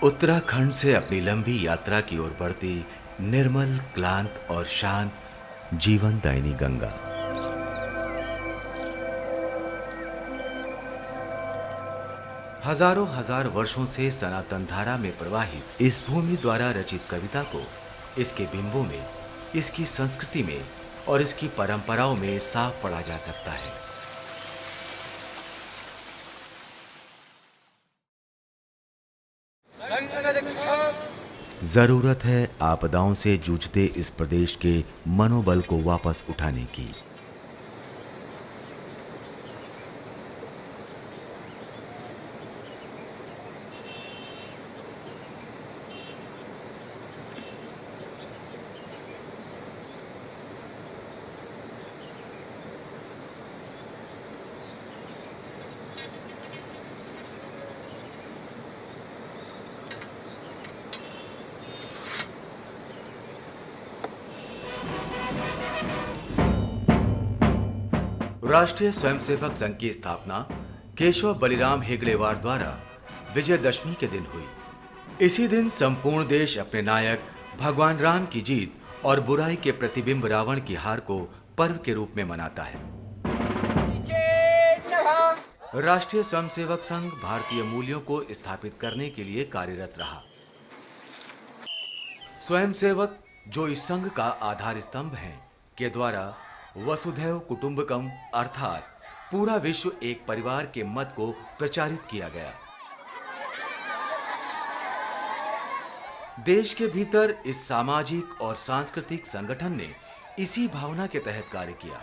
उत्तराखंड से अपनी लंबी यात्रा की ओर बढ़ती निर्मल, क्लांत और शांत जीवनदायिनी गंगा। हजारों हजार वर्षों से सनातन धारा में प्रवाहित इस भूमि द्वारा रचित कविता को इसके बिंबों में, इसकी संस्कृति में और इसकी परंपराओं में साफ पढ़ा जा सकता है। जरूरत है आपदाओं से जूझते इस प्रदेश के मनोबल को वापस उठाने की। राष्ट्रीय स्वयंसेवक संघ की स्थापना केशव बलिराम हेगड़ेवार द्वारा विजयदशमी के दिन हुई। इसी दिन संपूर्ण देश अपने नायक भगवान राम की जीत और बुराई के प्रतिबिंब रावण की हार को पर्व के रूप में मनाता है। राष्ट्रीय स्वयंसेवक संघ भारतीय मूल्यों को स्थापित करने के लिए कार्यरत रहा। स्वयंसेवक, जो इस संघ का आधार स्तंभ हैं, के द्वारा वसुधैव कुटुंबकम अर्थात पूरा विश्व एक परिवार के मत को प्रचारित किया गया। देश के भीतर इस सामाजिक और सांस्कृतिक संगठन ने इसी भावना के तहत कार्य किया।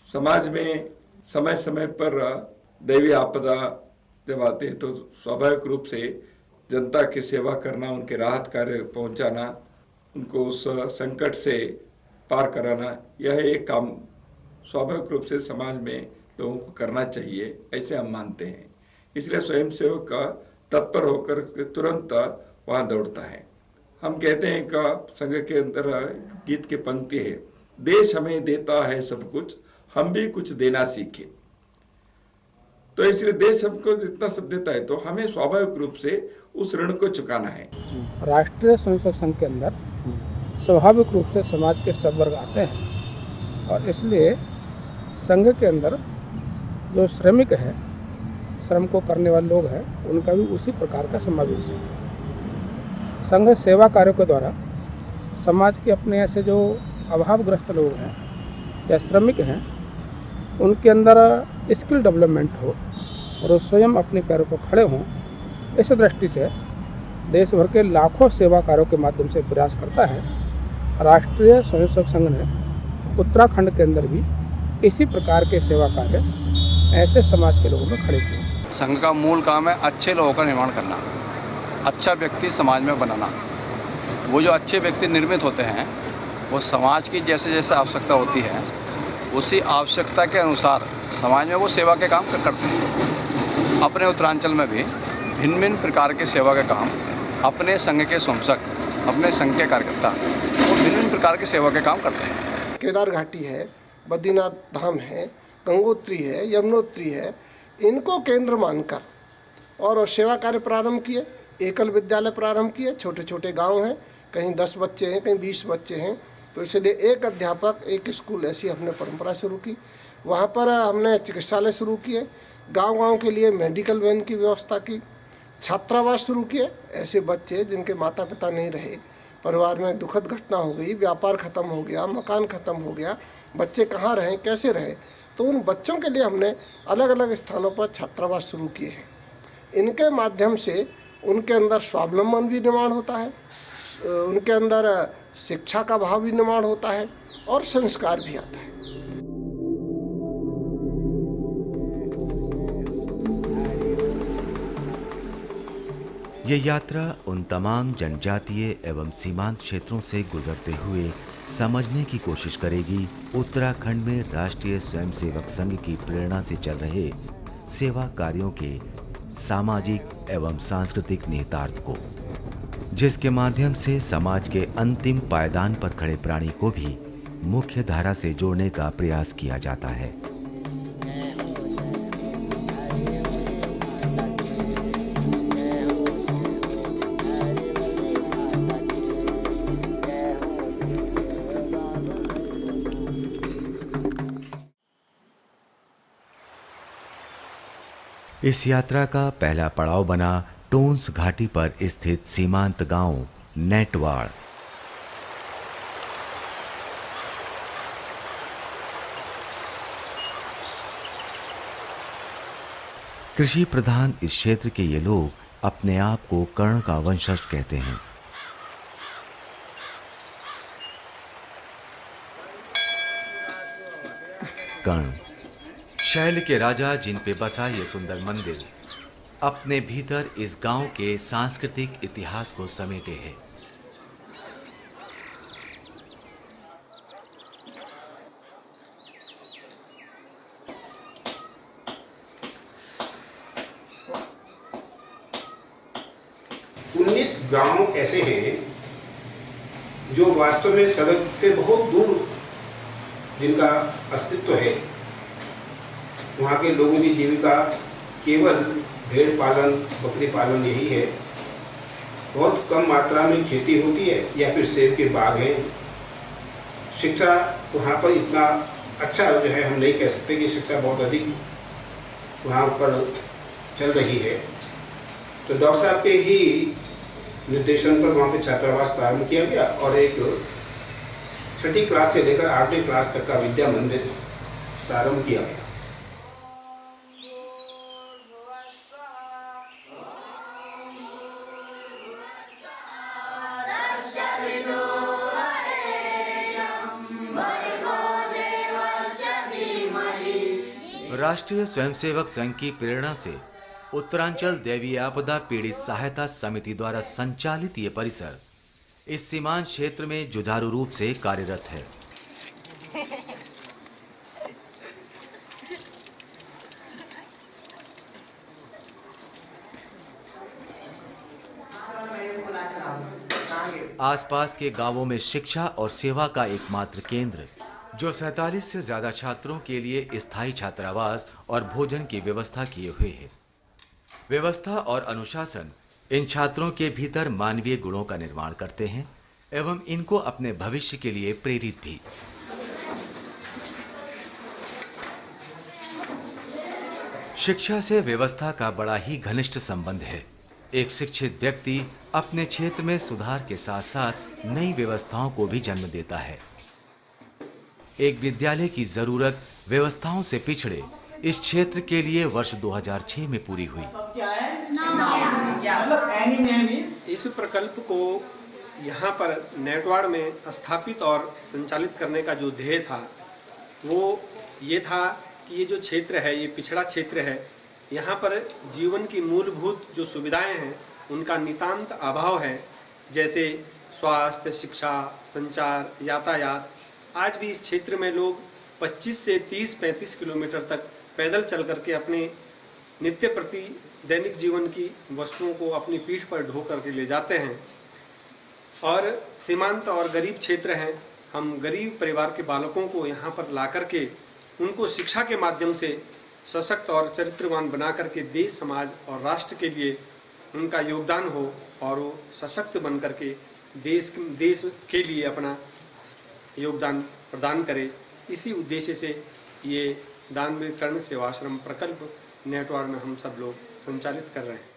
समाज में समय समय पर दैवीय आपदा जब आते हैं तो स्वाभाविक रूप से जनता की सेवा करना, उनके राहत कार्य पहुंचाना, उनको उस संकट से पार कराना, यह एक काम स्वाभाविक रूप से समाज में लोगों को करना चाहिए, ऐसे हम मानते हैं। इसलिए स्वयंसेवक का तत्पर होकर तुरंत वहाँ दौड़ता है। हम कहते हैं कि संघ के अंदर गीत की पंक्ति है, देश हमें देता है सब कुछ, हम भी कुछ देना सीखे। तो इसलिए देश हमको इतना सब देता है तो हमें स्वाभाविक रूप से उस ऋण को चुकाना है। राष्ट्रीय स्वयंसेवक संघ के अंदर स्वाभाविक रूप से समाज के सब वर्ग आते हैं और इसलिए संघ के अंदर जो श्रमिक है, श्रम को करने वाले लोग हैं, उनका भी उसी प्रकार का समावेश है। संघ सेवा कार्यों के द्वारा समाज के अपने ऐसे जो अभावग्रस्त लोग हैं या श्रमिक हैं, उनके अंदर स्किल डेवलपमेंट हो और वो स्वयं अपने पैरों पर खड़े हों, इस दृष्टि से देश भर के लाखों सेवा कार्यों के माध्यम से प्रयास करता है। राष्ट्रीय स्वयंसेवक संघ ने उत्तराखंड के अंदर भी इसी प्रकार के सेवा कार्य ऐसे समाज के लोगों में खड़े किए। संघ का मूल काम है अच्छे लोगों का निर्माण करना, अच्छा व्यक्ति समाज में बनाना। वो जो अच्छे व्यक्ति निर्मित होते हैं वो समाज की जैसे जैसे आवश्यकता होती है उसी आवश्यकता के अनुसार समाज में वो सेवा के काम करते हैं। अपने उत्तरांचल में भी भिन्न भिन्न प्रकार के सेवा के काम अपने संघ के स्वयंसेवक, अपने संघ के कार्यकर्ता वो भिन्न भिन्न प्रकार की सेवा के काम करते हैं। केदार घाटी है, बद्रीनाथ धाम है, गंगोत्री है, यमुनोत्री है, इनको केंद्र मानकर और सेवा कार्य प्रारंभ किए। एकल विद्यालय प्रारंभ किए। छोटे छोटे गांव हैं, कहीं 10 बच्चे हैं, कहीं 20 बच्चे हैं, तो इसलिए एक अध्यापक एक स्कूल, ऐसी हमने परंपरा शुरू की। वहाँ पर हमने चिकित्सालय शुरू किए, गांव-गांव के लिए मेडिकल वैन की व्यवस्था की, छात्रावास शुरू किए। ऐसे बच्चे जिनके माता पिता नहीं रहे, परिवार में दुखद घटना हो गई, व्यापार खत्म हो गया, मकान खत्म हो गया, बच्चे कहाँ रहें, कैसे रहें, तो उन बच्चों के लिए हमने अलग अलग स्थानों पर छात्रावास शुरू किए हैं। इनके माध्यम से उनके अंदर स्वावलंबन भी निर्माण होता है, उनके अंदर शिक्षा का भाव भी निर्माण होता है और संस्कार भी आता है। ये यात्रा उन तमाम जनजातीय एवं सीमांत क्षेत्रों से गुजरते हुए समझने की कोशिश करेगी उत्तराखंड में राष्ट्रीय स्वयंसेवक संघ की प्रेरणा से चल रहे सेवा कार्यों के सामाजिक एवं सांस्कृतिक निहितार्थ को, जिसके माध्यम से समाज के अंतिम पायदान पर खड़े प्राणी को भी मुख्य धारा से जोड़ने का प्रयास किया जाता है। इस यात्रा का पहला पड़ाव बना टोंस घाटी पर स्थित सीमांत गांव नेटवाड़। कृषि प्रधान इस क्षेत्र के ये लोग अपने आप को कर्ण का वंशज कहते हैं। कर्ण शैल के राजा जिन पे बसा ये सुंदर मंदिर अपने भीतर इस गांव के सांस्कृतिक इतिहास को समेटे है। गांव ऐसे हैं जो वास्तव में सड़क से बहुत दूर जिनका अस्तित्व है। वहाँ के लोगों की जीविका केवल भेड़ पालन, बकरी पालन यही है। बहुत कम मात्रा में खेती होती है या फिर सेब के बाग हैं। शिक्षा वहाँ पर इतना अच्छा जो है, हम नहीं कह सकते कि शिक्षा बहुत अधिक वहाँ पर चल रही है। तो डॉक्टर साहब के ही निर्देशन पर वहाँ पे छात्रावास प्रारंभ किया गया और एक 6ठी क्लास से लेकर 8वीं क्लास तक का विद्या मंदिर प्रारंभ किया गया। राष्ट्रीय स्वयंसेवक संघ की प्रेरणा से उत्तरांचल दैवीय आपदा पीड़ित सहायता समिति द्वारा संचालित ये परिसर इस सीमांत क्षेत्र में जुझारू रूप से कार्यरत है। आसपास के गांवों में शिक्षा और सेवा का एकमात्र केंद्र जो 47 से ज्यादा छात्रों के लिए स्थायी छात्रावास और भोजन की व्यवस्था किए हुए है। व्यवस्था और अनुशासन इन छात्रों के भीतर मानवीय गुणों का निर्माण करते हैं एवं इनको अपने भविष्य के लिए प्रेरित भी। शिक्षा से व्यवस्था का बड़ा ही घनिष्ठ संबंध है। एक शिक्षित व्यक्ति अपने क्षेत्र में सुधार के साथ साथ नई व्यवस्थाओं को भी जन्म देता है। एक विद्यालय की जरूरत व्यवस्थाओं से पिछड़े इस क्षेत्र के लिए वर्ष 2006 में पूरी हुई। इस प्रकल्प को यहाँ पर नेटवाड़ में स्थापित और संचालित करने का जो ध्येय था वो ये था कि ये जो क्षेत्र है, ये पिछड़ा क्षेत्र है। यहाँ पर जीवन की मूलभूत जो सुविधाएं हैं उनका नितांत अभाव है, जैसे स्वास्थ्य, शिक्षा, संचार, यातायात। आज भी इस क्षेत्र में लोग 25 से 30-35 किलोमीटर तक पैदल चल करके अपने नित्य प्रति दैनिक जीवन की वस्तुओं को अपनी पीठ पर ढो करके ले जाते हैं। और सीमांत और गरीब क्षेत्र हैं। हम गरीब परिवार के बालकों को यहाँ पर ला करके उनको शिक्षा के माध्यम से सशक्त और चरित्रवान बना करके देश, समाज और राष्ट्र के लिए उनका योगदान हो और वो सशक्त बन करके देश के लिए अपना योगदान प्रदान करे। इसी उद्देश्य से ये दानवीर कर्ण सेवाश्रम प्रकल्प नेटवाड़ में हम सब लोग संचालित कर रहे हैं।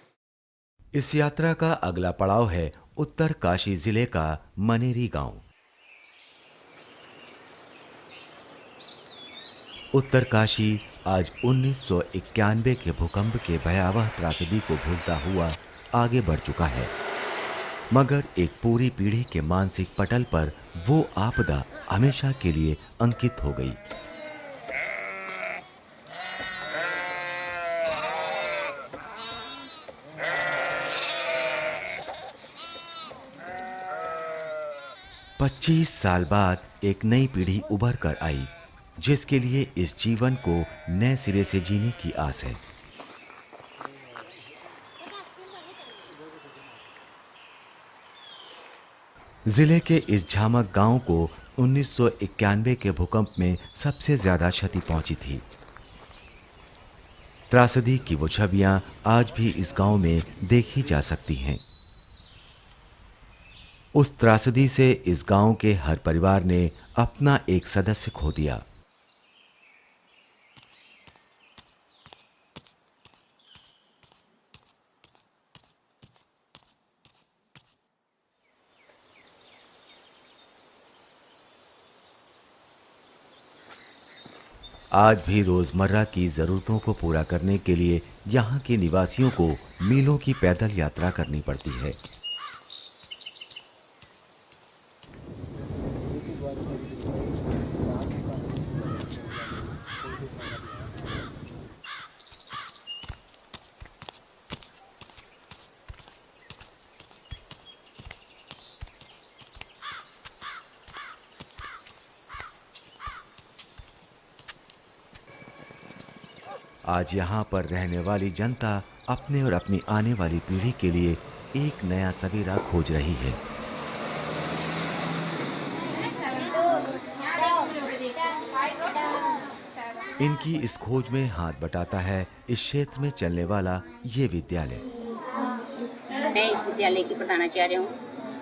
इस यात्रा का अगला पड़ाव है उत्तर काशी जिले का मनेरी गांव। उत्तर काशी आज 1991 के भूकंप के भयावह त्रासदी को भूलता हुआ आगे बढ़ चुका है, मगर एक पूरी पीढ़ी के मानसिक पटल पर वो आपदा हमेशा के लिए अंकित हो गई। पच्चीस साल बाद एक नई पीढ़ी उभर कर आई, जिसके लिए इस जीवन को नए सिरे से जीने की आस है। जिले के इस झामक गांव को 1991 के भूकंप में सबसे ज्यादा क्षति पहुंची थी। त्रासदी की वो छवियां आज भी इस गांव में देखी जा सकती हैं। उस त्रासदी से इस गांव के हर परिवार ने अपना एक सदस्य खो दिया। आज भी रोजमर्रा की जरूरतों को पूरा करने के लिए यहाँ के निवासियों को मीलों की पैदल यात्रा करनी पड़ती है। आज यहाँ पर रहने वाली जनता अपने और अपनी आने वाली पीढ़ी के लिए एक नया सवेरा खोज रही है। इनकी इस खोज में हाथ बटाता है इस क्षेत्र में चलने वाला ये विद्यालय। मैं इस विद्यालय की प्रधानाचार्य हूँ।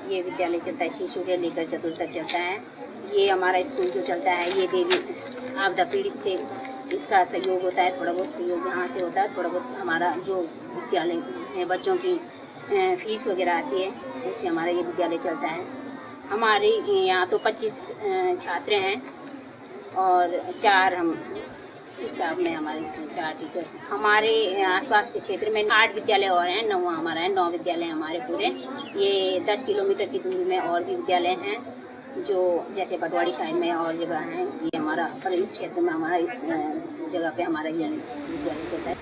ये विद्यालय चलता है शिशु से लेकर चतुर्थ तक चलता है। ये हमारा स्कूल जो चलता है ये देवी आपदा पीड़ित से इसका सहयोग होता है। थोड़ा बहुत सहयोग यहाँ से होता है। थोड़ा बहुत हमारा जो विद्यालय में बच्चों की फीस वगैरह आती है उससे हमारा ये विद्यालय चलता है। हमारे यहाँ तो 25 छात्र हैं और 4 हम स्टाफ में हमारे 4 टीचर्स। हमारे आसपास के क्षेत्र में 8 विद्यालय और हैं। 9वां हमारा है। 9 विद्यालय हमारे पूरे। ये 10 किलोमीटर की दूरी में और भी विद्यालय हैं जो जैसे पटवाड़ी साइड में और जगह हैं। ये हमारा पर इस क्षेत्र में हमारा इस जगह पे हमारा ये विद्यालय चलता है।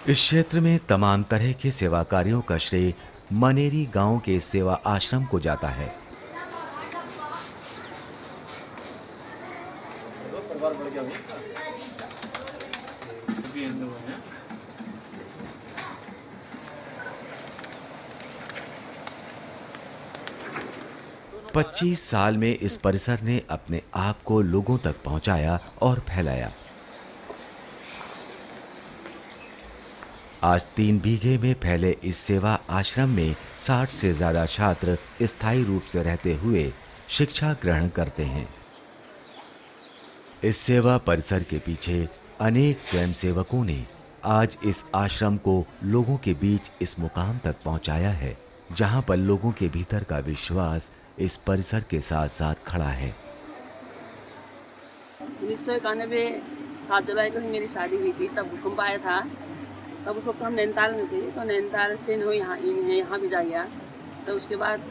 इस क्षेत्र में तमाम तरह के सेवा कार्यों का श्रेय मनेरी गांव के सेवा आश्रम को जाता है। तो 25 साल में इस परिसर ने अपने आप को लोगों तक पहुंचाया और फैलाया। आज 3 बीघे में फैले इस सेवा आश्रम में 60 से ज्यादा छात्र स्थायी रूप से रहते हुए शिक्षा ग्रहण करते हैं। इस सेवा परिसर के पीछे अनेक स्वयंसेवकों ने आज इस आश्रम को लोगों के बीच इस मुकाम तक पहुंचाया है जहां पर लोगों के भीतर का विश्वास इस परिसर के साथ साथ खड़ा है। 1991 7 जुलाई को मेरी शादी हुई थी। तब भूकंप आया था। तब उस वक्त हम नैनीताल में थे। तो नैनीताल से यहाँ भेजा गया। तो उसके बाद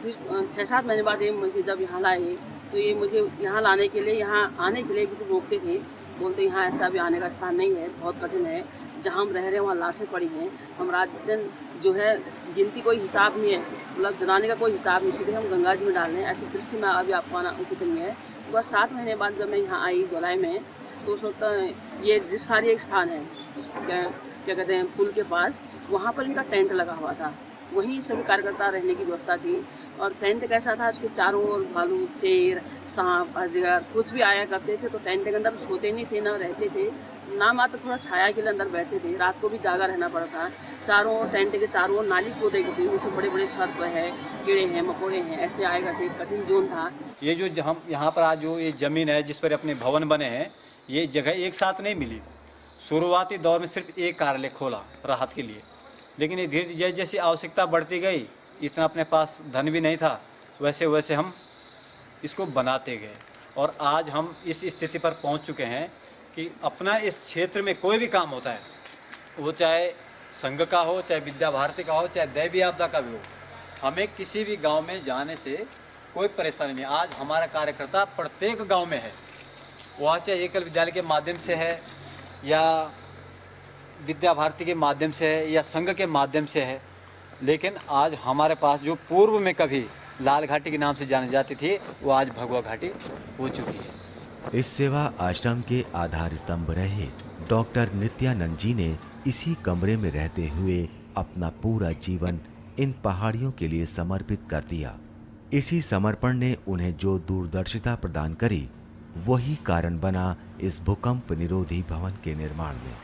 फिर 6-7 महीने बाद ये मुझे जब यहाँ लाए तो ये मुझे यहाँ लाने के लिए यहाँ आने के लिए बिल्कुल रोकते थे। बोलते यहाँ ऐसा भी आने का स्थान नहीं है, बहुत कठिन है। जहाँ हम रह रहे हैं वहाँ लाशें पड़ी हैं। हम रात दिन जो है गिनती कोई हिसाब नहीं है, मतलब जलाने का कोई हिसाब नहीं, सीधे हम गंगा जी में डाल रहे हैं। ऐसे दृश्य में अभी आपको आना उचित नहीं है। तो बस 7 महीने बाद जब मैं यहाँ आई जुलाई में तो उस वक्त ये सारी एक स्थान है क्या कहते हैं पुल के पास, वहाँ पर इनका टेंट लगा हुआ था। वहीं सभी कार्यकर्ता रहने की व्यवस्था थी। और टेंट कैसा था, उसके चारों ओर भालू, शेर, सांप, अजगर कुछ भी आया करते थे। तो टेंट के अंदर सोते नहीं थे, ना रहते थे, ना मात्र थोड़ा छाया के लिए अंदर बैठते थे। रात को भी जागा रहना पड़ा था। चारों ओर टेंट के चारों ओर नाली खोदे गई थी, उसमें बड़े बड़े सर्प है, कीड़े हैं, मकोड़े हैं, ऐसे आए करते। कठिन जोन था ये। जो हम यहाँ पर आज जो ये ज़मीन है जिस पर अपने भवन बने हैं, ये जगह एक साथ नहीं मिली। शुरुआती दौर में सिर्फ एक कार्यालय खोला राहत के लिए, लेकिन ये धीरे जैसे जैसी आवश्यकता बढ़ती गई, इतना अपने पास धन भी नहीं था, वैसे वैसे हम इसको बनाते गए। और आज हम इस स्थिति पर पहुंच चुके हैं कि अपना इस क्षेत्र में कोई भी काम होता है, वो चाहे संघ का हो, चाहे विद्या भारती का हो, चाहे दैवीय आपदा का भी हो, हमें किसी भी गांव में जाने से कोई परेशानी नहीं। आज हमारा कार्यकर्ता प्रत्येक गांव में है, वह चाहे एकल विद्यालय के माध्यम से है या विद्या भारती के माध्यम से है या संघ के माध्यम से है। लेकिन आज हमारे पास जो पूर्व में कभी लाल घाटी के नाम से जानी जाती थी, वो आज भगवा घाटी हो चुकी है। इस सेवा आश्रम के आधार स्तंभ रहे डॉक्टर नित्यानंद जी ने इसी कमरे में रहते हुए अपना पूरा जीवन इन पहाड़ियों के लिए समर्पित कर दिया। इसी समर्पण ने उन्हें जो दूरदर्शिता प्रदान करी, वही कारण बना इस भूकंप निरोधी भवन के निर्माण में।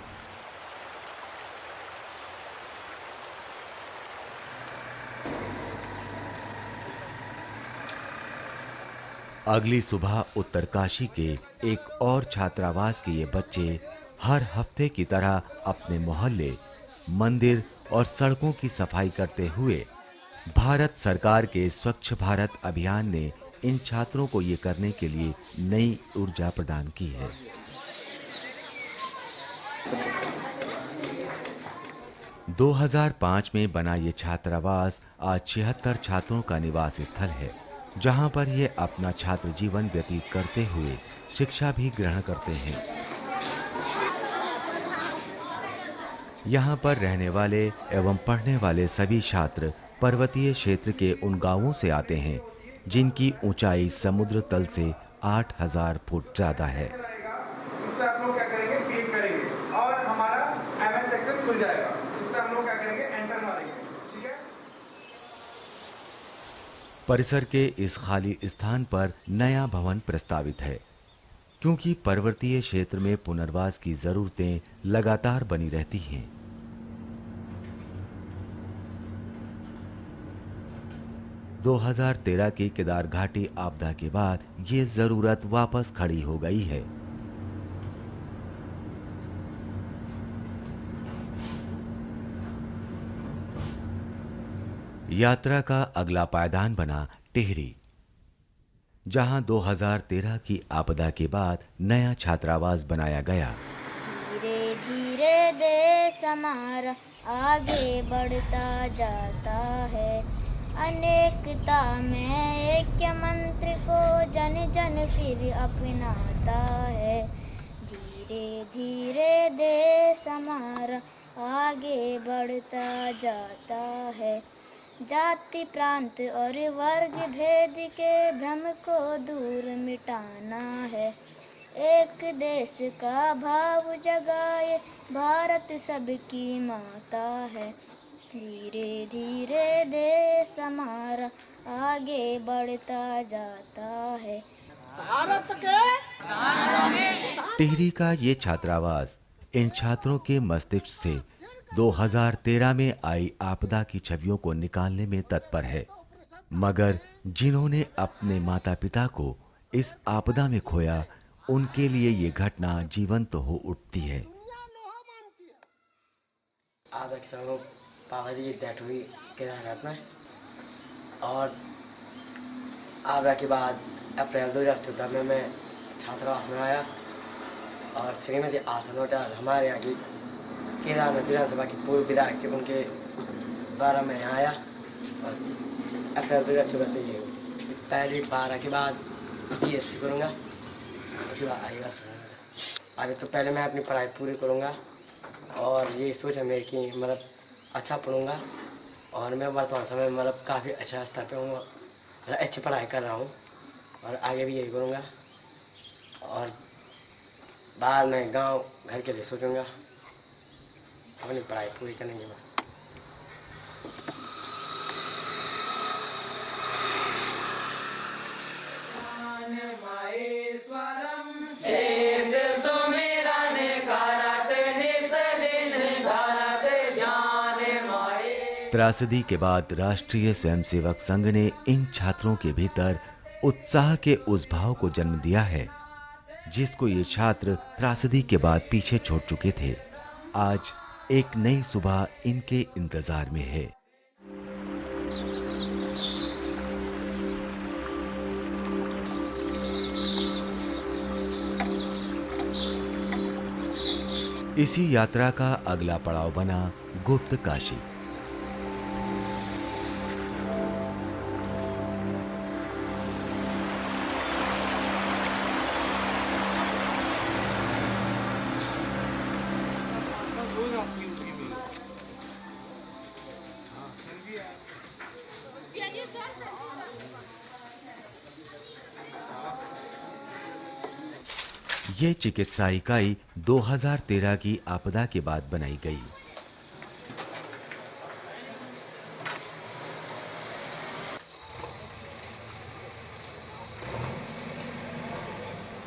अगली सुबह उत्तरकाशी के एक और छात्रावास के ये बच्चे हर हफ्ते की तरह अपने मोहल्ले, मंदिर और सड़कों की सफाई करते हुए भारत सरकार के स्वच्छ भारत अभियान ने इन छात्रों को ये करने के लिए नई ऊर्जा प्रदान की है। – 2005 में बना ये छात्रावास आज 76 छात्रों का निवास स्थल है, जहां पर ये अपना छात्र जीवन व्यतीत करते हुए शिक्षा भी ग्रहण करते हैं। यहाँ पर रहने वाले एवं पढ़ने वाले सभी छात्र पर्वतीय क्षेत्र के उन गांवों से आते हैं जिनकी ऊंचाई समुद्र तल से 8000 फुट ज्यादा है। इसमें आप लोग क्या करेंगे, क्लिक करेंगे और हमारा एमएस सेक्शन खुल जाएगा। इसमें हम लोग क्या करेंगे, एंटर मारेंगे। ठीक है। परिसर के इस खाली स्थान पर नया भवन प्रस्तावित है, क्योंकि पर्वतीय क्षेत्र में पुनर्वास की जरूरतें लगातार बनी रहती हैं। – 2013 की केदार घाटी आपदा के बाद ये जरूरत वापस खड़ी हो गई है। यात्रा का अगला पायदान बना टिहरी, जहां 2013 की आपदा के बाद नया छात्रावास बनाया गया। धीरे धीरे देश हमारा आगे बढ़ता जाता है, अनेकता में ऐक्य मंत्र को जन जन फिर अपनाता है। धीरे धीरे देश हमारा आगे बढ़ता जाता है, जाति प्रांत और वर्ग भेद के भ्रम को दूर मिटाना है। एक देश का भाव जगाए भारत सबकी माता है। धीरे धीरे देश हमारा आगे बढ़ता जाता है। भारत के टिहरी का ये छात्रावास इन छात्रों के मस्तिष्क से 2013 में आई आपदा की छवियों को निकालने में तत्पर है, मगर जिन्होंने अपने माता पिता को इस आपदा में खोया, उनके लिए ये घटना जीवंत हो उठती है। पापा जी की डेथ हुई केदारनाथ में, और आपदा के बाद अप्रैल 2014 में मैं छात्रावास में आया और श्रीमती आसन होटल हमारे यहाँ की केदारनाथ विधानसभा की पूर्व विधायक थे, उनके द्वारा मैं यहाँ आया और अप्रैल 2014 से ये पहली 12 के बाद BSc करूँगा, उसके बाद आगे आगे। तो पहले मैं अपनी पढ़ाई पूरी करूँगा और ये सोच है मेरी कि मतलब अच्छा पढ़ूँगा, और मैं वर्तमान समय में मतलब काफ़ी अच्छा स्तर पे हूँ, मतलब अच्छी पढ़ाई कर रहा हूँ और आगे भी यही करूँगा। और बाद में गांव घर के लिए सोचूंगा अपनी पढ़ाई पूरी करने के बाद। त्रासदी के बाद राष्ट्रीय स्वयंसेवक संघ ने इन छात्रों के भीतर उत्साह के उस भाव को जन्म दिया है जिसको ये छात्र त्रासदी के बाद पीछे छोड़ चुके थे। आज एक नई सुबह इनके इंतजार में है। इसी यात्रा का अगला पड़ाव बना गुप्त काशी। ये चिकित्सा इकाई 2013 की आपदा के बाद बनाई गई।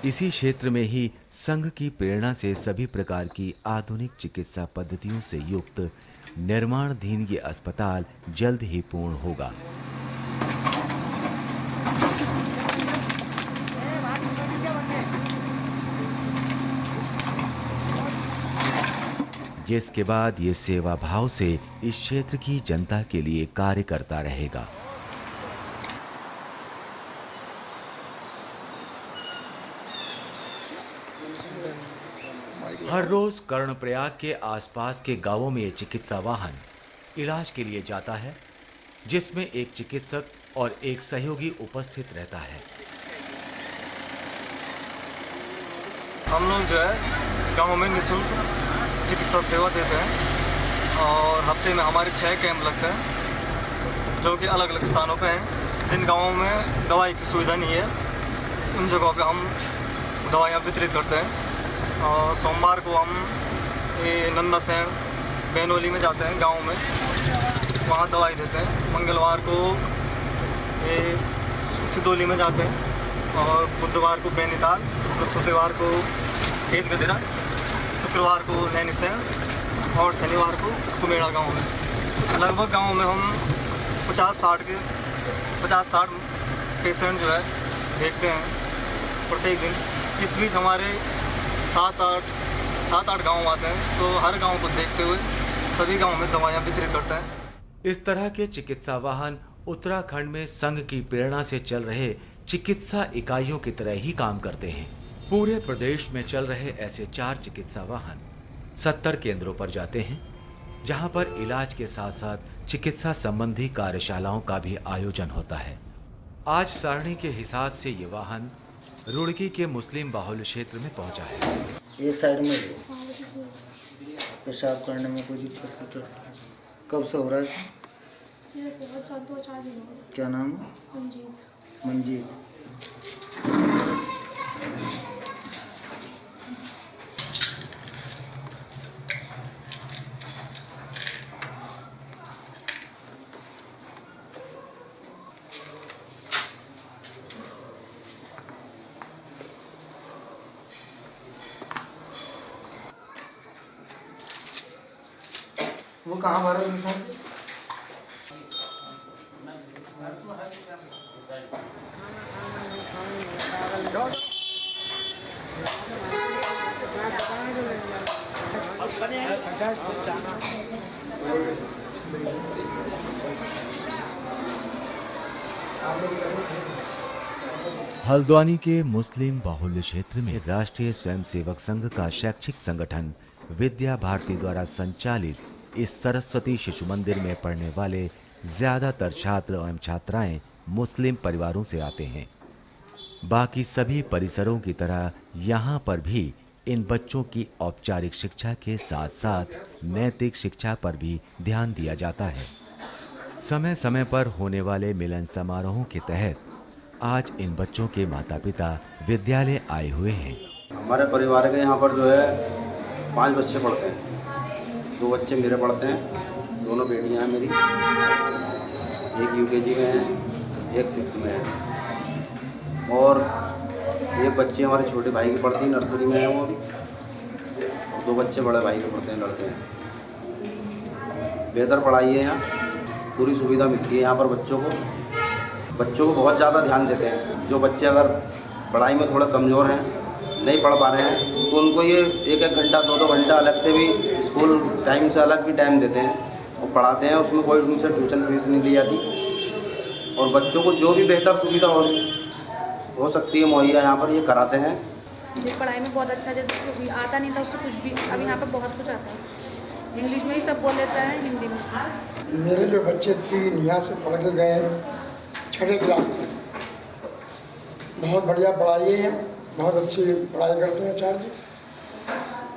इसी क्षेत्र में ही संघ की प्रेरणा से सभी प्रकार की आधुनिक चिकित्सा पद्धतियों से युक्त निर्माणाधीन ये अस्पताल जल्द ही पूर्ण होगा। जिसके बाद ये सेवा भाव से इस क्षेत्र की जनता के लिए कार्य करता रहेगा। हर रोज कर्णप्रयाग के आसपास के गांवों में ये चिकित्सा वाहन इलाज के लिए जाता है, जिसमें एक चिकित्सक और एक सहयोगी उपस्थित रहता है। हम लोग जो है गाँव में निःशुल्क चिकित्सा सेवा देते हैं और हफ्ते में हमारे 6 कैंप लगते हैं, जो कि अलग अलग स्थानों पे हैं। जिन गाँवों में दवाई की सुविधा नहीं है उन जगहों पे हम दवाइयाँ वितरित करते हैं। और सोमवार को हम नंदासेन बैनोली में जाते हैं गाँव में, वहाँ दवाई देते हैं। मंगलवार को सिदोली में जाते हैं और बुधवार को बैनीताल, बृहस्पतिवार को खेत गदेरा, शुक्रवार को नैनीसैण और शनिवार को कुमेड़ा गांव में। लगभग गांव में हम 50-60 पेशेंट जो है देखते हैं प्रत्येक दिन। इस बीच हमारे 7-8 गांव आते हैं, तो हर गांव को देखते हुए सभी गांव में दवाइयाँ वितरित करते हैं। इस तरह के चिकित्सा वाहन उत्तराखंड में संघ की प्रेरणा से चल रहे चिकित्सा इकाइयों की तरह ही काम करते हैं। पूरे प्रदेश में चल रहे ऐसे 4 चिकित्सा वाहन 70 केंद्रों पर जाते हैं, जहां पर इलाज के साथ साथ चिकित्सा संबंधी कार्यशालाओं का भी आयोजन होता है। आज सारणी के हिसाब से ये वाहन रुड़की के मुस्लिम बाहुल्य क्षेत्र में पहुंचा है। एक साइड में पेशाब करने में कोई दिक्कत कब से हो रहा है? क्या नाम है? मंजीत। वो कहाँ भरा है? हल्द्वानी के मुस्लिम बाहुल्य क्षेत्र में राष्ट्रीय स्वयंसेवक संघ का शैक्षिक संगठन विद्या भारती द्वारा संचालित इस सरस्वती शिशु मंदिर में पढ़ने वाले ज्यादातर छात्र एवं छात्राएं मुस्लिम परिवारों से आते हैं। बाकी सभी परिसरों की तरह यहाँ पर भी इन बच्चों की औपचारिक शिक्षा के साथ साथ नैतिक शिक्षा पर भी ध्यान दिया जाता है। समय समय पर होने वाले मिलन समारोहों के तहत आज इन बच्चों के माता पिता विद्यालय आए हुए हैं। हमारे परिवार के यहाँ पर जो है 5 बच्चे पढ़ते हैं। 2 बच्चे मेरे पढ़ते हैं, दोनों बेटियाँ हैं मेरी, एक यूकेजी में है, एक 5th में है और एक बच्ची हमारे छोटे भाई की पढ़ती है, नर्सरी में है वो भी, और 2 बच्चे बड़े भाई के पढ़ते हैं, लड़के हैं। बेहतर पढ़ाई है यहाँ, पूरी सुविधा मिलती है यहाँ पर बच्चों को बहुत ज़्यादा ध्यान देते हैं। जो बच्चे अगर पढ़ाई में थोड़ा कमज़ोर हैं, नहीं पढ़ पा रहे हैं, तो उनको ये 1-1 घंटा 2-2 घंटा अलग से भी स्कूल टाइम से अलग भी टाइम देते हैं और पढ़ाते हैं। उसमें कोई उनसे ट्यूशन फीस नहीं ली जाती और बच्चों को जो भी बेहतर सुविधा हो सकती है मुहैया यहाँ पर ये कराते हैं। मुझे पढ़ाई में बहुत अच्छा, जैसे कभी आता नहीं था उससे कुछ भी, अब यहाँ पर बहुत कुछ आता है। इंग्लिश में ही सब बोल लेता है, हिंदी में। मेरे जो बच्चे 3 यहाँ से पढ़ के गए हैं 6वीं क्लास तक, बहुत बढ़िया पढ़ाई है, बहुत अच्छी पढ़ाई करते हैं आचार्य जी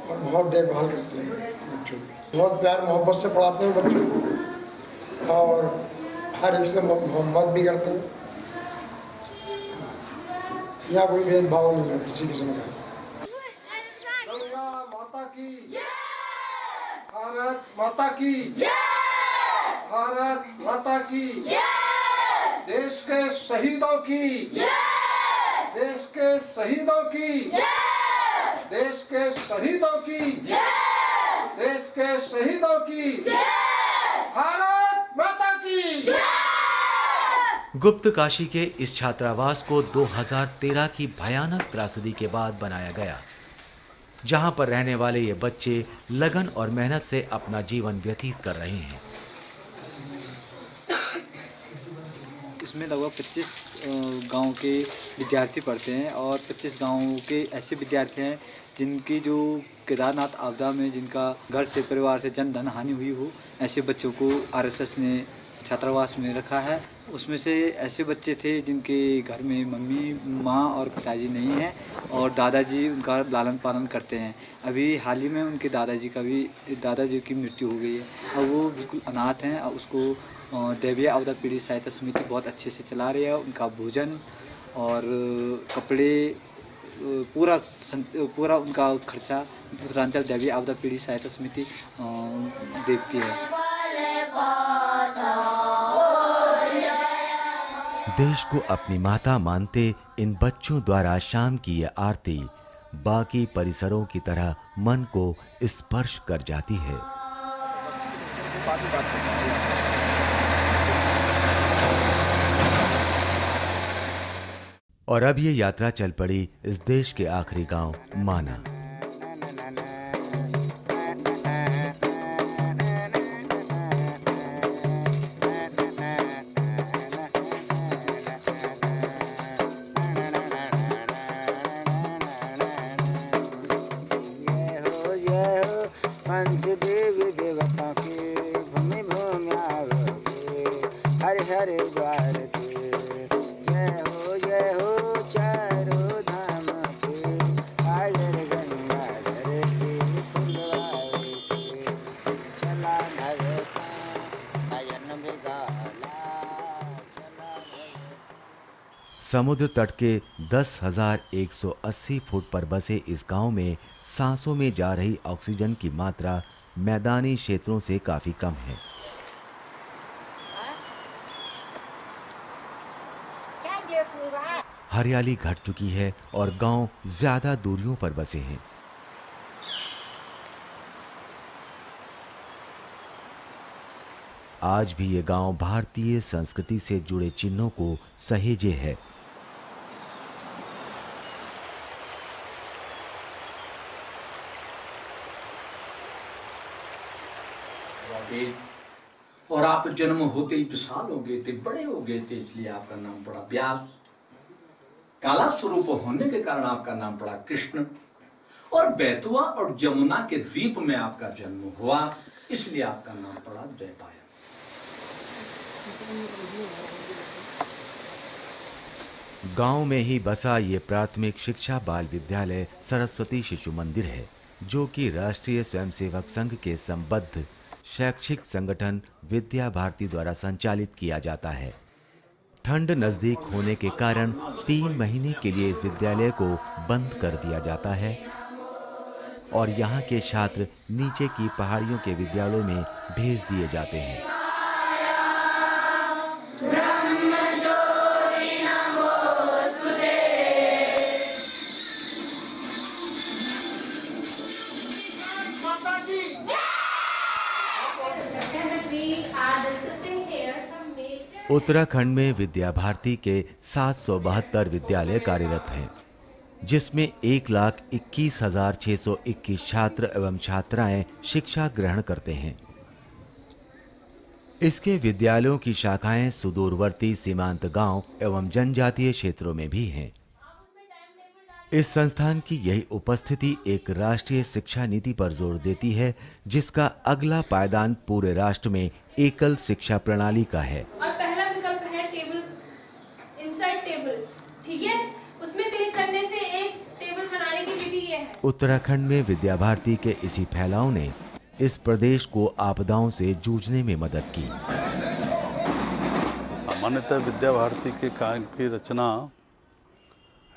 और बहुत देखभाल करते हैं बच्चों की। बहुत प्यार मोहब्बत से पढ़ाते हैं बच्चों को और हर एक से मोहब्बत भी करते हैं। यहाँ कोई भेदभाव नहीं है किसी किस्म का। माता की जय। भारत माता की जय। भारत माता की जय। देश के शहीदों की जय। देश के शहीदों की जय। देश के शहीदों की जय। देश के शहीदों की जय। भारत माता की जय। गुप्त काशी के इस छात्रावास को 2013 की भयानक त्रासदी के बाद बनाया गया, जहां पर रहने वाले ये बच्चे लगन और मेहनत से अपना जीवन व्यतीत कर रहे हैं। इसमें लगभग 25 गांव के विद्यार्थी पढ़ते हैं और 25 गांव के ऐसे विद्यार्थी हैं जिनकी जो केदारनाथ आपदा में जिनका घर से परिवार से जन धन हानि हुई हो, ऐसे बच्चों को आरएसएस ने छात्रावास में रखा है। उसमें से ऐसे बच्चे थे जिनके घर में माँ और पिताजी नहीं हैं और दादाजी उनका लालन पालन करते हैं। अभी हाल ही में उनके दादाजी की मृत्यु हो गई है और वो बिल्कुल अनाथ हैं और उसको दैवीय आपदा पीड़ित सहायता समिति बहुत अच्छे से चला रही है। उनका भोजन और कपड़े पूरा उनका खर्चा उत्तरांचल दैवीय आपदा पीड़ित सहायता समिति देखती है। देश को अपनी माता मानते इन बच्चों द्वारा शाम की यह आरती बाकी परिसरों की तरह मन को स्पर्श कर जाती है। और अब ये यात्रा चल पड़ी इस देश के आखिरी गांव माना। समुद्र तट के 10,180 फुट पर बसे इस गांव में सांसों में जा रही ऑक्सीजन की मात्रा मैदानी क्षेत्रों से काफी कम है। हरियाली घट चुकी है और गांव ज्यादा दूरियों पर बसे हैं। आज भी ये गांव भारतीय संस्कृति से जुड़े चिन्हों को सहेजे है। और आप जन्म होते ही विशाल हो गए थे, बड़े हो गए थे, इसलिए आपका नाम पड़ा व्यास। काला स्वरूप होने के कारण आपका नाम पड़ा कृष्ण। और बेतवा और जमुना के द्वीप में आपका जन्म हुआ, इसलिए आपका नाम पड़ा द्वैपायन। गांव में ही बसा ये प्राथमिक शिक्षा बाल विद्यालय सरस्वती शिशु मंदिर है, जो कि राष्ट्रीय स्वयंसेवक संघ के संबद्ध शैक्षिक संगठन विद्या भारती द्वारा संचालित किया जाता है। ठंड नजदीक होने के कारण 3 महीने के लिए इस विद्यालय को बंद कर दिया जाता है और यहाँ के छात्र नीचे की पहाड़ियों के विद्यालयों में भेज दिए जाते हैं। उत्तराखंड में विद्या भारती के 772 विद्यालय कार्यरत हैं, जिसमें 1,21,621 छात्र एवं छात्राएं शिक्षा ग्रहण करते हैं। इसके विद्यालयों की शाखाएं सुदूरवर्ती सीमांत गांव एवं जनजातीय क्षेत्रों में भी हैं। इस संस्थान की यही उपस्थिति एक राष्ट्रीय शिक्षा नीति पर जोर देती है, जिसका अगला पायदान पूरे राष्ट्र में एकल शिक्षा प्रणाली का है। और पहला विकल्प है टेबल, इंसर्ट टेबल, ठीक है? उसमें क्लिक करने से एक टेबल बनाने की विधि ये है। उत्तराखंड में विद्या भारती के इसी फैलाव ने इस प्रदेश को आपदाओं से जूझने में मदद की। सामान्यतः विद्या भारती के कार्य की रचना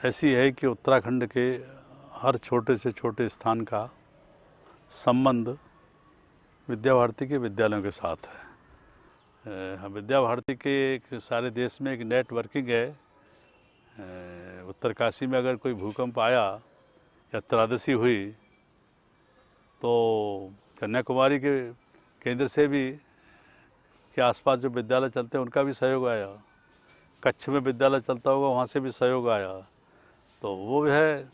ऐसी है कि उत्तराखंड के हर छोटे से छोटे स्थान का संबंध विद्या भारती के विद्यालयों के साथ है। विद्या भारती के सारे देश में एक नेटवर्किंग है। उत्तरकाशी में अगर कोई भूकंप आया या त्रासदी हुई तो कन्याकुमारी के केंद्र से भी के आसपास जो विद्यालय चलते हैं उनका भी सहयोग आया। कच्छ में विद्यालय चलता होगा वहाँ से भी सहयोग आया, तो वो भी है।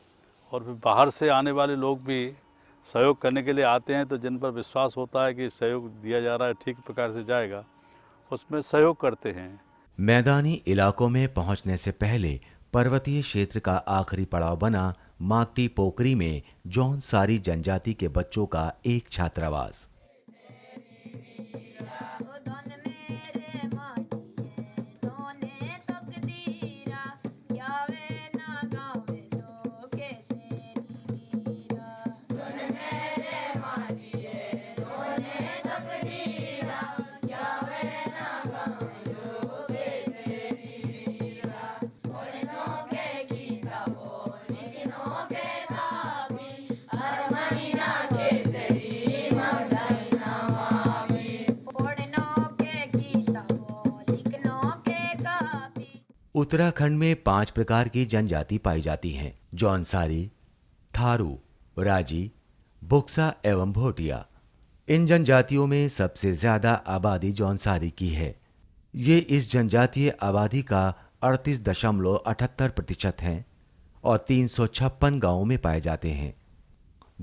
और फिर बाहर से आने वाले लोग भी सहयोग करने के लिए आते हैं, तो जिन पर विश्वास होता है कि सहयोग दिया जा रहा है ठीक प्रकार से जाएगा, उसमें सहयोग करते हैं। मैदानी इलाकों में पहुंचने से पहले पर्वतीय क्षेत्र का आखिरी पड़ाव बना माकटी पोखरी में जौनसारी जनजाति के बच्चों का एक छात्रावास। उत्तराखंड में 5 प्रकार की जनजाति पाई जाती हैं: जौनसारी, थारू, राजी, बुक्सा एवं भोटिया। इन जनजातियों में सबसे ज्यादा आबादी जौनसारी की है। ये इस जनजातीय आबादी का 38.78% है और 356 गांवों में पाए जाते हैं।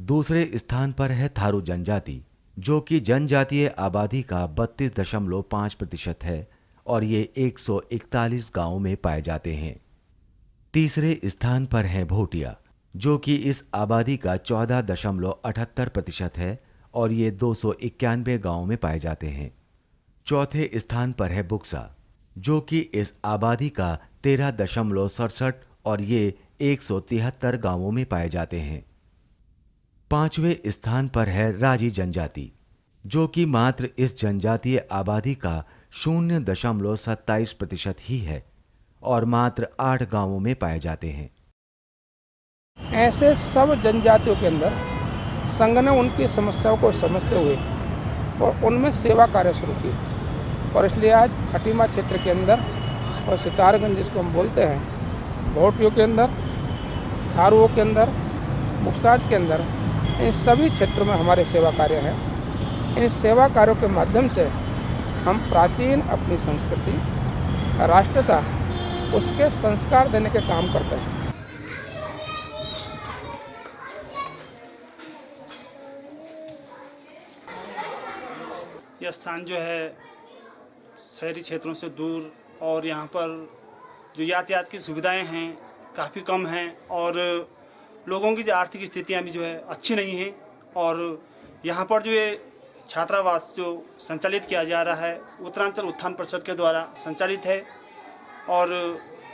दूसरे स्थान पर है थारू जनजाति, जो कि जनजातीय आबादी का 32.5% है और ये 141 गांवों में पाए जाते हैं। तीसरे स्थान पर है भोटिया, जो कि इस आबादी का 14.78% है और ये 291 गांवों में पाए जाते हैं। चौथे स्थान पर है बुक्सा, जो कि इस आबादी का 13.67 और ये 173 गांवों में पाए जाते हैं। पांचवें स्थान पर है राजी जनजाति, जो कि मात्र इस जनजातीय आबादी का 0.27% ही है और मात्र 8 गांवों में पाए जाते हैं। ऐसे सब जनजातियों के अंदर संघ ने उनकी समस्याओं को समझते हुए और उनमें सेवा कार्य शुरू की, और इसलिए आज खटीमा क्षेत्र के अंदर और सितारगंज जिसको हम बोलते हैं, भोटियों के अंदर, थारुओं के अंदर, बुक्साज के अंदर, इन सभी क्षेत्रों में हमारे सेवा कार्य हैं। इन सेवा कार्यों के माध्यम से हम प्राचीन अपनी संस्कृति, राष्ट्रता, उसके संस्कार देने के काम करते हैं। यह स्थान जो है शहरी क्षेत्रों से दूर और यहाँ पर जो यातायात की सुविधाएं हैं काफ़ी कम हैं और लोगों की जो आर्थिक स्थितियाँ भी जो है अच्छी नहीं हैं, और यहाँ पर जो ये छात्रावास जो संचालित किया जा रहा है उत्तरांचल उत्थान परिषद के द्वारा संचालित है। और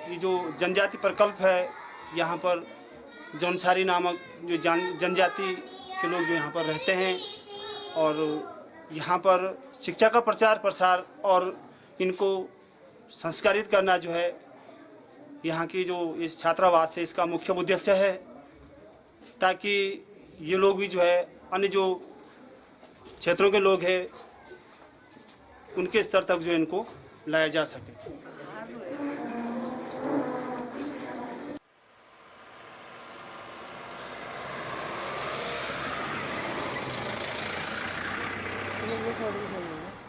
ये जो जनजाति प्रकल्प है, यहाँ पर जौनसारी नामक जो जनजाति के लोग जो यहाँ पर रहते हैं, और यहाँ पर शिक्षा का प्रचार प्रसार और इनको संस्कारित करना जो है यहाँ की जो इस छात्रावास है इसका मुख्य उद्देश्य है, ताकि ये लोग भी जो है अन्य जो क्षेत्रों के लोग हैं उनके स्तर तक जो इनको लाया जा सके।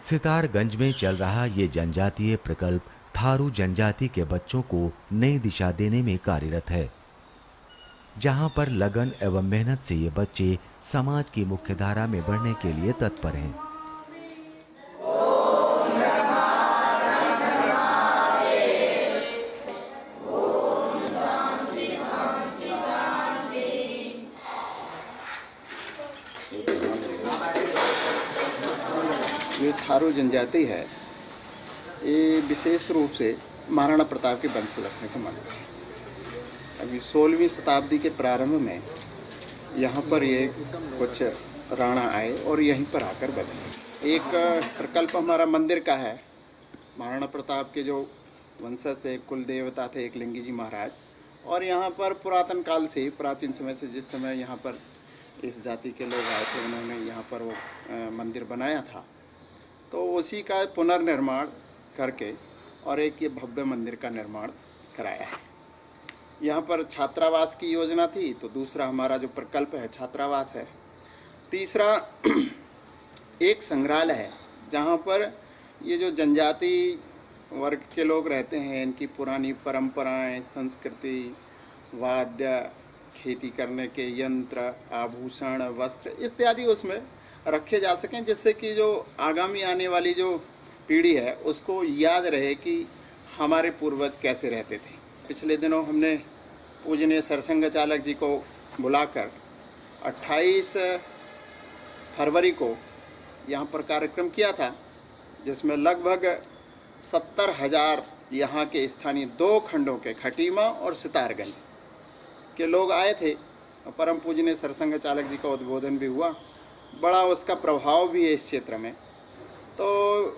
सितारगंज में चल रहा ये जनजातीय प्रकल्प थारू जनजाति के बच्चों को नई दिशा देने में कार्यरत है, जहां पर लगन एवं मेहनत से ये बच्चे समाज की मुख्यधारा में बढ़ने के लिए तत्पर हैं। जो थारू जनजाति है ये विशेष रूप से महाराणा प्रताप के वंश से रखने को माना है। अभी 16वीं शताब्दी के प्रारंभ में यहाँ पर ये कुछ राणा आए और यहीं पर आकर बसे। एक प्रकल्प हमारा मंदिर का है। महाराणा प्रताप के जो वंशज थे, कुल देवता थे एकलिंगी जी महाराज, और यहाँ पर पुरातन काल से, प्राचीन समय से, जिस समय यहाँ पर इस जाति के लोग आए थे, उन्होंने यहाँ पर वो मंदिर बनाया था। तो उसी का पुनर्निर्माण करके और एक ये भव्य मंदिर का निर्माण कराया है। यहाँ पर छात्रावास की योजना थी, तो दूसरा हमारा जो प्रकल्प है छात्रावास है। तीसरा एक संग्रहालय है, जहाँ पर ये जो जनजाति वर्ग के लोग रहते हैं, इनकी पुरानी परंपराएं, संस्कृति, वाद्य, खेती करने के यंत्र, आभूषण, वस्त्र इत्यादि उसमें रखे जा सकें, जिससे कि जो आगामी आने वाली जो पीढ़ी है उसको याद रहे कि हमारे पूर्वज कैसे रहते थे। पिछले दिनों हमने पूजनीय सरसंघ चालक जी को बुलाकर 28 फरवरी को यहाँ पर कार्यक्रम किया था, जिसमें लगभग 70,000 यहाँ के स्थानीय 2 खंडों के खटीमा और सितारगंज के लोग आए थे। परम पूजनीय सरसंघ चालक जी का उद्बोधन भी हुआ। बड़ा उसका प्रभाव भी है इस क्षेत्र में। तो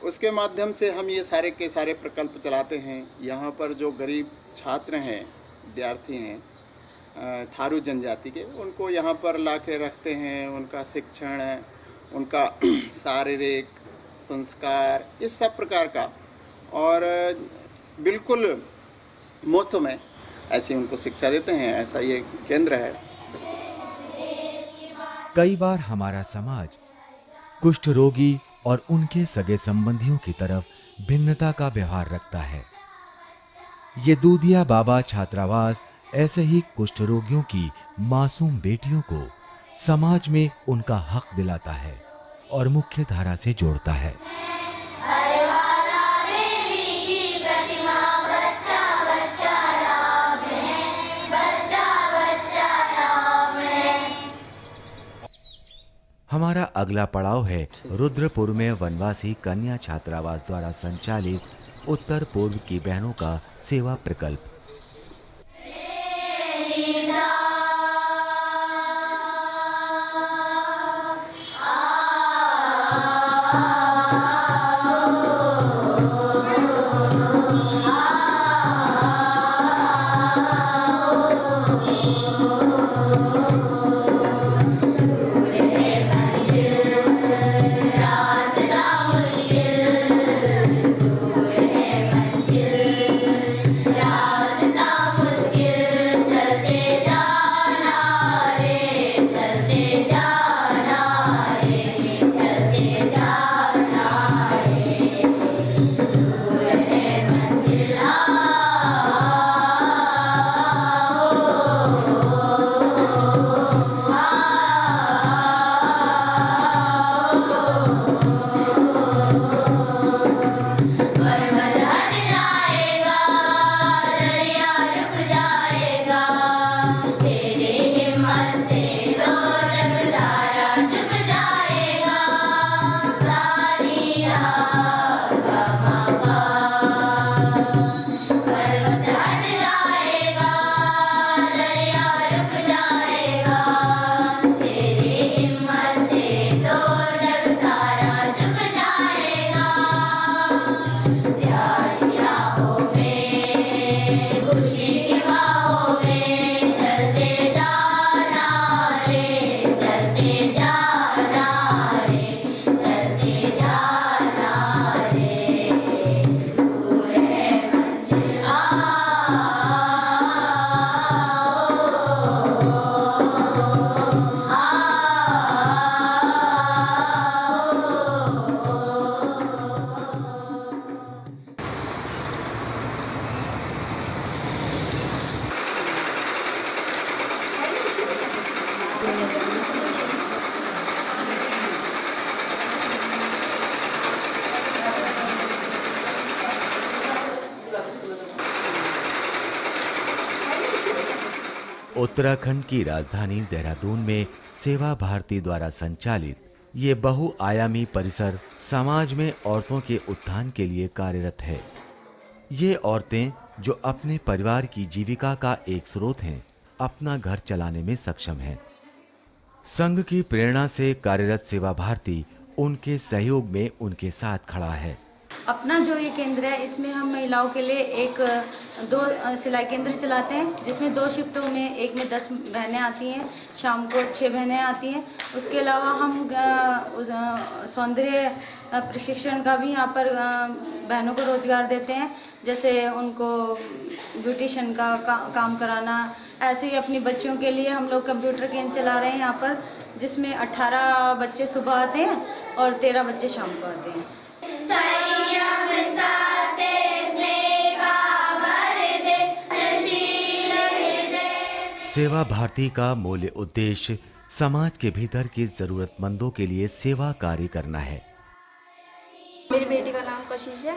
उसके माध्यम से हम ये सारे के सारे प्रकल्प चलाते हैं। यहाँ पर जो गरीब छात्र हैं, विद्यार्थी हैं थारू जनजाति के, उनको यहाँ पर ला के रखते हैं। उनका शिक्षण, उनका शारीरिक संस्कार, इस सब प्रकार का, और बिल्कुल मुफ्त में ऐसी उनको शिक्षा देते हैं। ऐसा ये केंद्र है। कई बार हमारा समाज कुष्ठ रोगी और उनके सगे संबंधियों की तरफ भिन्नता का व्यवहार रखता है। ये दूधिया बाबा छात्रावास ऐसे ही कुष्ठ रोगियों की मासूम बेटियों को समाज में उनका हक दिलाता है और मुख्य धारा से जोड़ता है। हमारा अगला पड़ाव है रुद्रपुर में वनवासी कन्या छात्रावास द्वारा संचालित उत्तर पूर्व की बहनों का सेवा प्रकल्प। उत्तराखंड की राजधानी देहरादून में सेवा भारती द्वारा संचालित ये बहुआयामी परिसर समाज में औरतों के उत्थान के लिए कार्यरत है। ये औरतें जो अपने परिवार की जीविका का एक स्रोत हैं, अपना घर चलाने में सक्षम हैं। संघ की प्रेरणा से कार्यरत सेवा भारती उनके सहयोग में उनके साथ खड़ा है। अपना जो ये केंद्र है इसमें हम महिलाओं के लिए दो सिलाई केंद्र चलाते हैं, जिसमें 2 शिफ्टों में, एक में 10 बहनें आती हैं, शाम को 6 बहनें आती हैं। उसके अलावा हम सौंदर्य प्रशिक्षण का भी यहाँ पर बहनों को रोजगार देते हैं, जैसे उनको ब्यूटिशियन का काम कराना। ऐसे ही अपनी बच्चियों के लिए हम लोग कंप्यूटर केंद्र चला रहे हैं यहाँ पर, जिसमें 18 बच्चे सुबह आते हैं और 13 बच्चे शाम को आते हैं। सेवा भारती का मूल उद्देश्य समाज के भीतर की जरूरतमंदों के लिए सेवा कार्य करना है। मेरी बेटी का नाम कशिश है,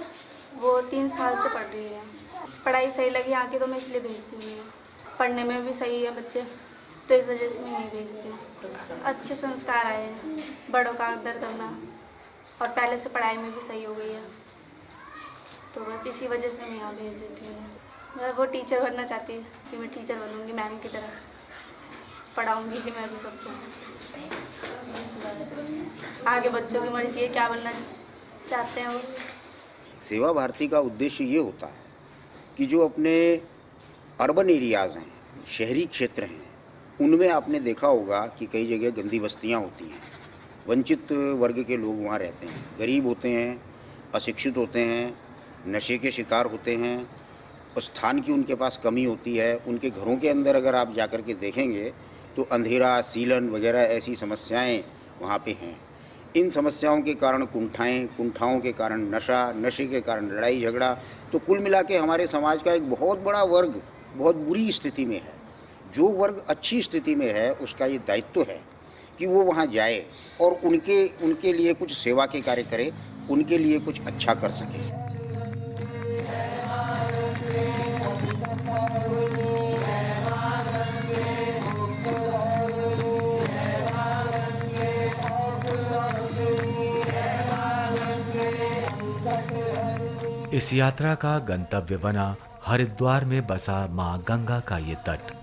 वो 3 साल से पढ़ रही है। पढ़ाई सही लगी यहाँ की तो मैं इसलिए भेजती हूँ। पढ़ने में भी सही है बच्चे, तो इस वजह से मैं यहीं भेजती हूँ। अच्छे संस्कार आए हैं, बड़ों का आदर करना, और पहले से पढ़ाई में भी सही हो गई है, तो बस इसी वजह से मैं यहाँ भेज देती हूँ। मैं वो टीचर बनना चाहती है कि मैं टीचर बनूँगी, मैम की तरह पढ़ाऊँगी कि मैं भी सबको। आगे बच्चों की मर्जी है क्या बनना चाहते हैं वो। सेवा भारती का उद्देश्य ये होता है कि जो अपने अर्बन एरियाज़ हैं, शहरी क्षेत्र हैं, उनमें आपने देखा होगा कि कई जगह गंदी बस्तियां होती हैं, वंचित वर्ग के लोग वहाँ रहते हैं, गरीब होते हैं, अशिक्षित होते हैं, नशे के शिकार होते हैं, स्थान की उनके पास कमी होती है। उनके घरों के अंदर अगर आप जाकर के देखेंगे तो अंधेरा, सीलन वगैरह ऐसी समस्याएं वहाँ पे हैं। इन समस्याओं के कारण कुंठाओं के कारण नशा, नशे के कारण लड़ाई झगड़ा, तो कुल मिला के हमारे समाज का एक बहुत बड़ा वर्ग बहुत बुरी स्थिति में है। जो वर्ग अच्छी स्थिति में है उसका ये दायित्व है कि वो वहाँ जाए और उनके लिए कुछ सेवा के कार्य करे, उनके लिए कुछ अच्छा कर सके। इस यात्रा का गंतव्य बना हरिद्वार में बसा मां गंगा का ये तट,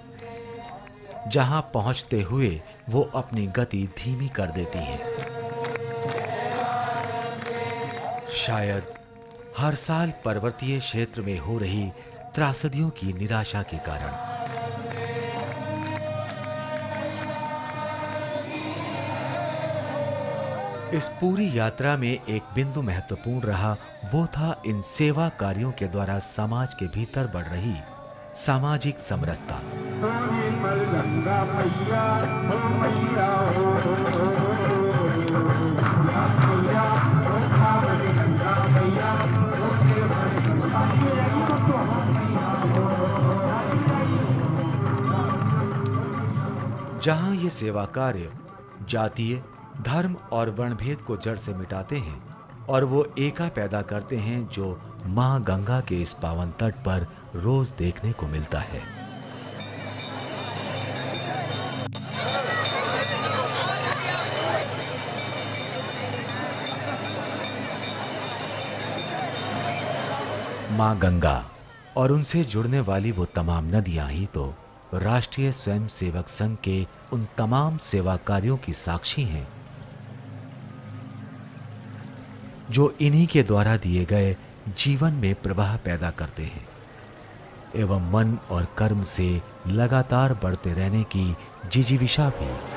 जहां पहुंचते हुए वो अपनी गति धीमी कर देती हैं। शायद हर साल पर्वतीय क्षेत्र में हो रही त्रासदियों की निराशा के कारण। इस पूरी यात्रा में एक बिंदु महत्वपूर्ण रहा, वो था इन सेवा कार्यों के द्वारा समाज के भीतर बढ़ रही सामाजिक समरसता। जहां ये सेवा कार्य जातीय, धर्म और वर्णभेद को जड़ से मिटाते हैं और वो एका पैदा करते हैं जो मां गंगा के इस पावन तट पर रोज देखने को मिलता है। मां गंगा और उनसे जुड़ने वाली वो तमाम नदियां ही तो राष्ट्रीय स्वयंसेवक संघ के उन तमाम सेवा कार्यों की साक्षी हैं जो इन्हीं के द्वारा दिए गए जीवन में प्रवाह पैदा करते हैं एवं मन और कर्म से लगातार बढ़ते रहने की जिजीविषा भी।